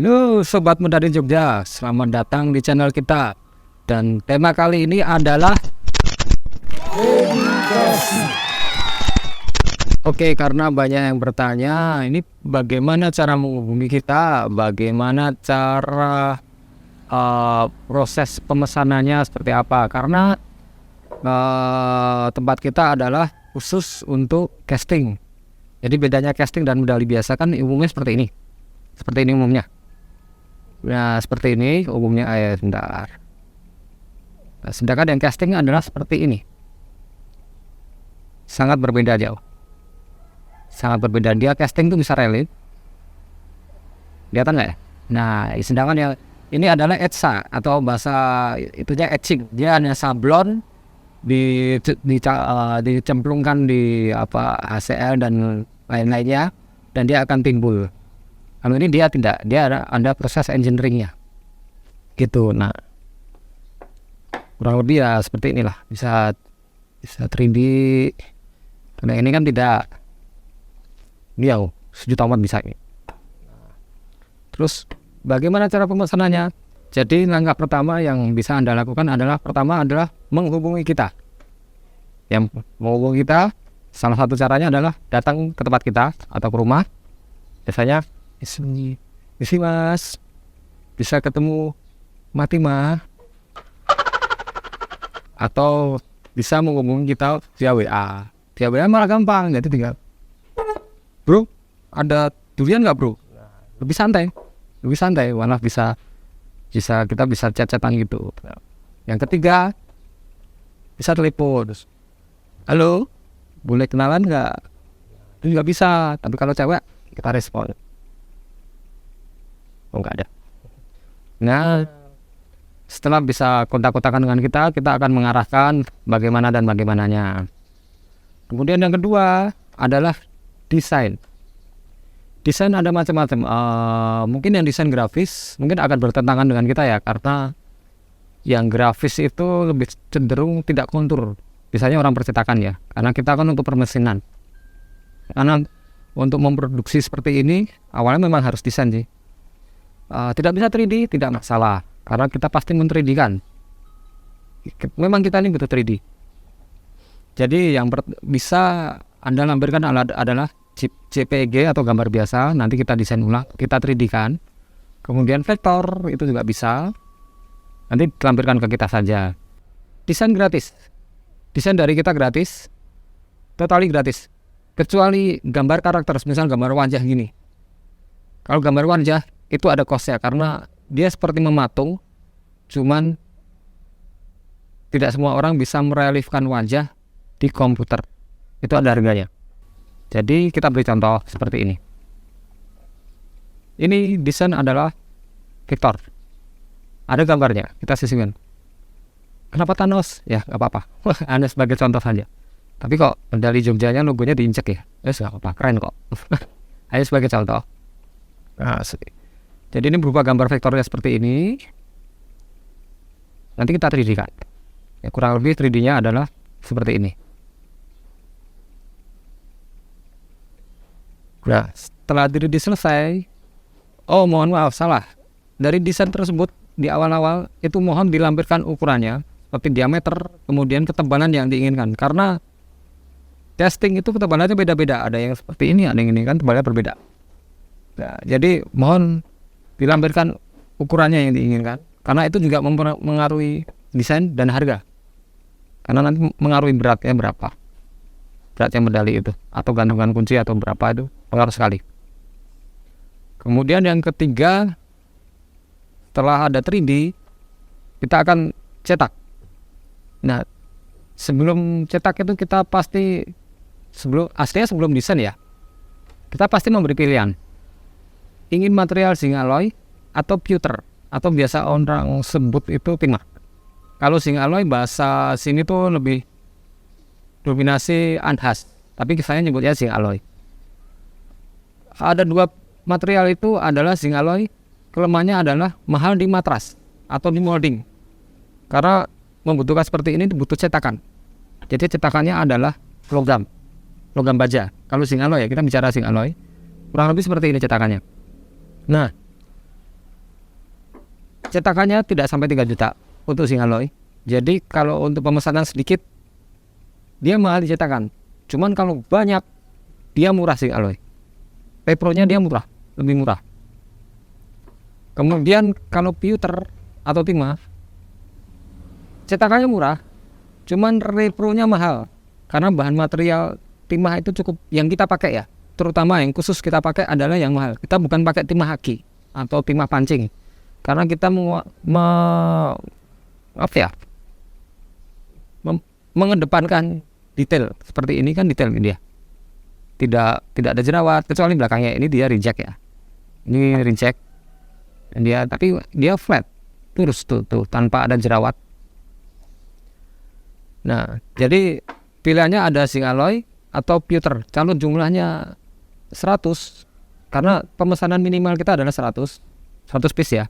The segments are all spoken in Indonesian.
Halo Sobat Muda di Jogja, selamat datang di channel kita. Dan tema kali ini adalah edukasi. Oke, karena banyak yang bertanya, ini bagaimana cara menghubungi kita, bagaimana cara proses pemesanannya seperti apa. Karena tempat kita adalah khusus untuk casting. Jadi bedanya casting dan medali biasa kan umumnya seperti ini. Seperti ini umumnya. Nah, seperti ini umumnya. Sebentar. Nah, sedangkan yang casting adalah seperti ini. Sangat berbeda jauh. Sangat berbeda. Dia casting itu bisa relief. Kelihatan nggak ya? Nah, sedangkan yang ini adalah etsa atau bahasa itunya etching. Dia hanya sablon dicemplungkan di HCl dan lain-lainnya, dan dia akan timbul. Kalau ini dia tidak, dia ada proses engineeringnya gitu. Nah, kurang lebih ya seperti inilah, bisa 3D. Karena ini kan tidak, ini ya sejuta umat bisa ini. Terus bagaimana cara pemesanannya? Jadi langkah pertama yang bisa Anda lakukan adalah menghubungi kita. Yang menghubungi kita, salah satu caranya adalah datang ke tempat kita atau ke rumah. Biasanya isi mas, bisa ketemu Matima, atau bisa menghubungi kita via WA. Via WA malah gampang, jadi tinggal, bro, ada durian nggak bro? Lebih santai, malah bisa kita bisa chat-chatan gitu. Yang ketiga, bisa telepon. Halo, boleh kenalan nggak? Itu juga bisa, tapi kalau cewek kita respon. Oh, nggak ada. Nah, setelah bisa kontak-kontakan dengan kita akan mengarahkan bagaimana dan bagaimananya. Kemudian yang kedua adalah desain. Desain ada macam-macam. Mungkin yang desain grafis mungkin akan bertentangan dengan kita ya, karena yang grafis itu lebih cenderung tidak kontur. Biasanya orang percetakan ya, karena kita kan untuk permesinan. Karena untuk memproduksi seperti ini awalnya memang harus desain sih. Tidak bisa 3D tidak masalah, karena kita pasti men-3D kan. Memang kita ini butuh 3D. Jadi yang bisa Anda lampirkan adalah JPG atau gambar biasa. Nanti kita desain ulang, kita 3D kan. Kemudian vektor itu juga bisa, nanti dilampirkan ke kita saja. Desain gratis, desain dari kita gratis, totally gratis, kecuali gambar karakter, misal gambar wajah gini. Kalau gambar wajah itu ada cost-nya, karena dia seperti mematung, cuman tidak semua orang bisa mereliefkan wajah di komputer. Itu ada harganya. Jadi kita beri contoh seperti ini. Ini desain adalah vektor. Ada gambarnya, kita sisihkan. Kenapa Thanos? Ya nggak apa-apa. Anda sebagai contoh saja. Tapi kok medali Jogjanya logonya diinjek ya? Nggak apa-apa, keren kok. Ayo sebagai contoh. Nah, jadi ini berupa gambar vektornya seperti ini. Nanti kita 3D kan. Ya, kurang lebih 3D-nya adalah seperti ini. Nah, setelah 3D selesai, oh mohon maaf salah. Dari desain tersebut di awal-awal itu mohon dilampirkan ukurannya, seperti diameter, kemudian ketebalan yang diinginkan. Karena casting itu ketebalannya beda-beda. Ada yang seperti ini, ada yang ini kan tebalnya berbeda. Nah, jadi mohon dilampirkan ukurannya yang diinginkan, karena itu juga mempengaruhi desain dan harga. Karena nanti mengaruhi beratnya berapa, beratnya medali itu, atau gantungan kunci atau berapa, itu pengaruh sekali. Kemudian yang ketiga, setelah ada 3D, kita akan cetak. Nah, sebelum cetak itu kita pasti sebelum desain ya, kita pasti memberi pilihan. Ingin material zinc alloy atau pewter, atau biasa orang sebut itu timah. Kalau zinc alloy bahasa sini tuh lebih dominasi anhas, tapi saya nyebutnya zinc alloy. Ada dua material itu adalah zinc alloy, kelemahannya adalah mahal di matras atau di molding. Karena membutuhkan seperti ini butuh cetakan. Jadi cetakannya adalah logam baja. Kalau zinc alloy ya, kita bicara zinc alloy, kurang lebih seperti ini cetakannya. Nah, cetakannya tidak sampai 3 juta untuk zinc alloy. Jadi kalau untuk pemesanan sedikit dia mahal dicetakan. Cuman kalau banyak dia murah zinc alloy. Repro-nya dia murah, lebih murah. Kemudian kalau pewter atau timah, cetakannya murah, cuman repro-nya mahal. Karena bahan material timah itu cukup yang kita pakai ya. Terutama yang khusus kita pakai adalah yang mahal. Kita bukan pakai timah haki atau timah pancing. Karena kita mengedepankan detail seperti ini kan, detail dia. Tidak ada jerawat kecuali belakangnya ini dia reject ya. Ini reject. Tapi dia flat. Lurus tuh tanpa ada jerawat. Nah, jadi pilihannya ada zinc alloy atau pewter. Kalau jumlahnya 100, karena pemesanan minimal kita adalah 100 piece ya.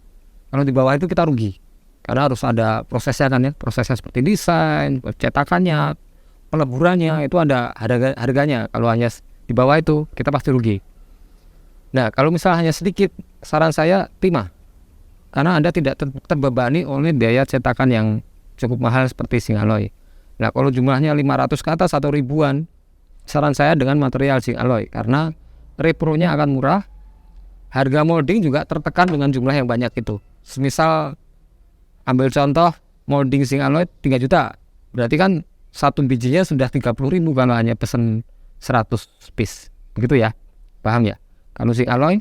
Kalau di bawah itu kita rugi. Karena harus ada prosesnya kan ya. Prosesnya seperti desain, cetakannya, peleburannya, itu ada harganya. Kalau hanya di bawah itu kita pasti rugi. Nah, kalau misalnya hanya sedikit, saran saya timah. Karena Anda tidak terbebani oleh biaya cetakan yang cukup mahal seperti zinc alloy. Nah, kalau jumlahnya 500 ke atas atau ribuan, saran saya dengan material zinc alloy. Karena repro-nya akan murah, harga molding juga tertekan dengan jumlah yang banyak itu. Semisal ambil contoh molding zinc alloy 3 juta, berarti kan satu bijinya sudah 30.000 kalau hanya pesen 100 piece. Begitu ya, paham ya? Kalau zinc alloy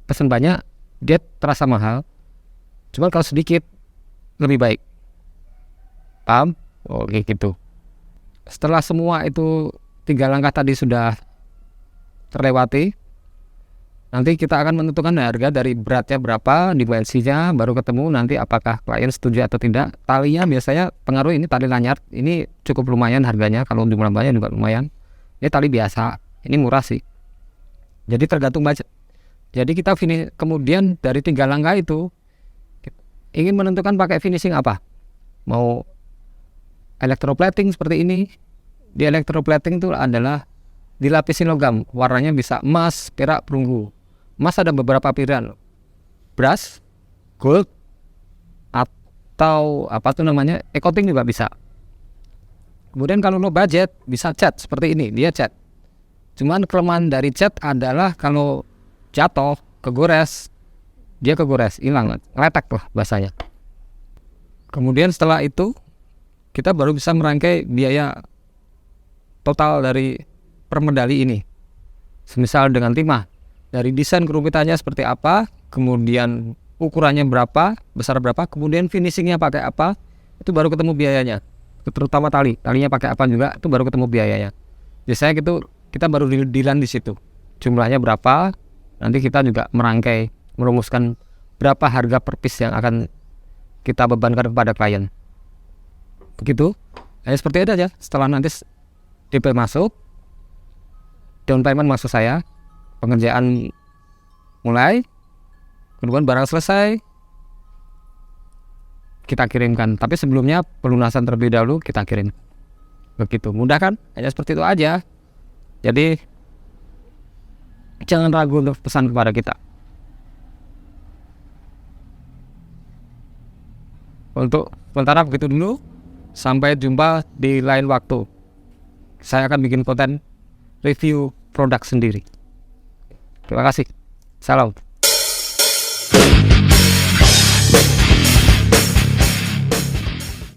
pesen banyak, dia terasa mahal. Cuman kalau sedikit lebih baik. Paham? Oke gitu. Setelah semua itu 3 langkah tadi sudah terlewati, nanti kita akan menentukan harga dari beratnya berapa, dimensinya, baru ketemu nanti apakah klien setuju atau tidak. Talinya biasanya pengaruh, ini tali lanyard, ini cukup lumayan harganya, kalau jumlah banyak juga lumayan. Ini tali biasa, ini murah sih. Jadi tergantung budget. Jadi kita kemudian dari 3 langkah itu ingin menentukan pakai finishing apa. Mau electroplating seperti ini. Di electroplating itu adalah dilapisin logam, warnanya bisa emas, perak, perunggu. Emas ada beberapa pilihan, brass, gold, atau apa tuh namanya, e-coating juga bisa. Kemudian kalau low budget bisa cat seperti ini, dia cat. Cuman kelemahan dari cat adalah kalau jatuh, kegores, dia kegores, hilang, letak lah bahasanya. Kemudian setelah itu kita baru bisa merangkai biaya total dari per medali ini. Semisal dengan timah, dari desain kerumitannya seperti apa, kemudian ukurannya berapa, besar berapa, kemudian finishingnya pakai apa, itu baru ketemu biayanya. Terutama talinya pakai apa juga, itu baru ketemu biayanya. Biasanya gitu kita baru dealan di situ. Jumlahnya berapa, nanti kita juga merangkai, merumuskan berapa harga per piece yang akan kita bebankan kepada klien. Begitu. Hanya seperti itu aja. Setelah nanti DP masuk, down payment maksud saya, pengerjaan mulai, kemudian barang selesai, kita kirimkan. Tapi sebelumnya pelunasan terlebih dahulu kita kirim. Begitu, mudah kan? Hanya seperti itu aja. Jadi jangan ragu untuk pesan kepada kita. Untuk sementara begitu dulu. Sampai jumpa di lain waktu. Saya akan bikin konten review produk sendiri. Terima kasih. Salam.